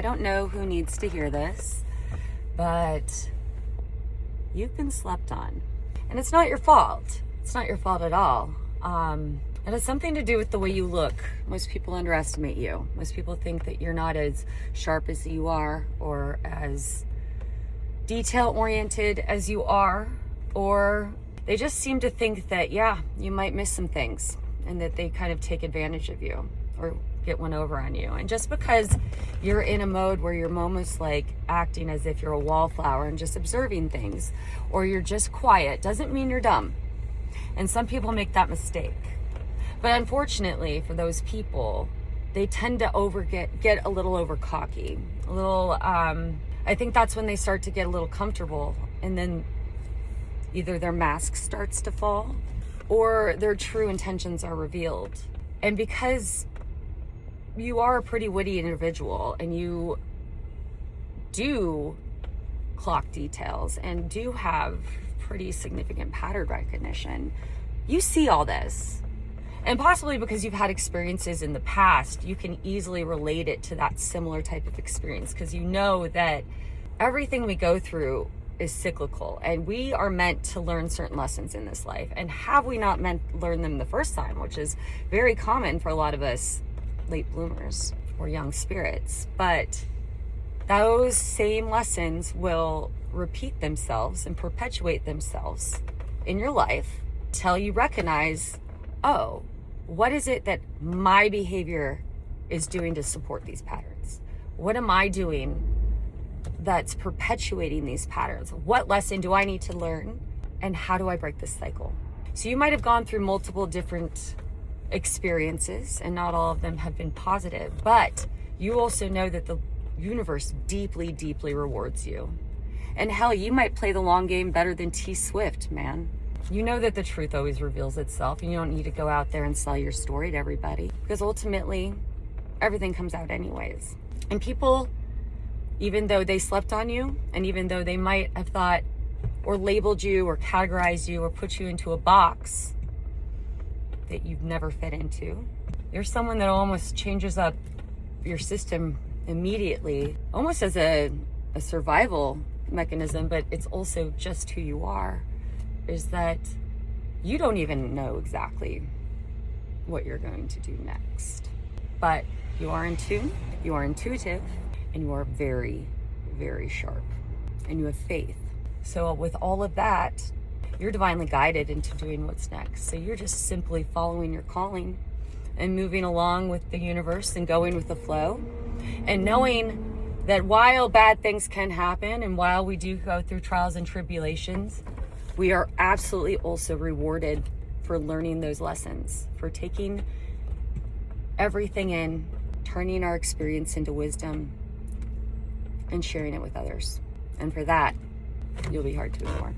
I don't know who needs to hear this, but you've been slept on. And it's not your fault. It's not your fault at all. It has something to do with the way you look. Most people underestimate you. Most people think that you're not as sharp as you are, or as detail-oriented as you are, or they just seem to think that, yeah, you might miss some things, and that they kind of take advantage of you or get one over on you. And just because you're in a mode where you're almost like acting as if you're a wallflower and just observing things, or you're just quiet, doesn't mean you're dumb. And some people make that mistake. But unfortunately for those people, they tend to get a little over cocky, a little, I think that's when they start to get a little comfortable, and then either their mask starts to fall or their true intentions are revealed. And because you are a pretty witty individual, and you do clock details and do have pretty significant pattern recognition, you see all this. And possibly because you've had experiences in the past, you can easily relate it to that similar type of experience, because you know that everything we go through is cyclical, and we are meant to learn certain lessons in this life. And have we not meant to learn them the first time, which is very common for a lot of us late bloomers or young spirits, but those same lessons will repeat themselves and perpetuate themselves in your life till you recognize, oh, what is it that my behavior is doing to support these patterns? What am I doing that's perpetuating these patterns? What lesson do I need to learn? And how do I break this cycle? So you might have gone through multiple different experiences, and not all of them have been positive, but you also know that the universe deeply, deeply rewards you. And hell, you might play the long game better than T Swift, man. You know that the truth always reveals itself, and you don't need to go out there and sell your story to everybody, because ultimately everything comes out anyways. And people, even though they slept on you, and even though they might have thought or labeled you or categorized you or put you into a box that you've never fit into, you're someone that almost changes up your system immediately, almost as a survival mechanism, but it's also just who you are, is that you don't even know exactly what you're going to do next. But you are in tune, you are intuitive, and you are very, very sharp, and you have faith. So with all of that, you're divinely guided into doing what's next. So you're just simply following your calling and moving along with the universe and going with the flow, and knowing that while bad things can happen, and while we do go through trials and tribulations, we are absolutely also rewarded for learning those lessons, for taking everything in, turning our experience into wisdom, and sharing it with others. And for that, you'll be hard to ignore.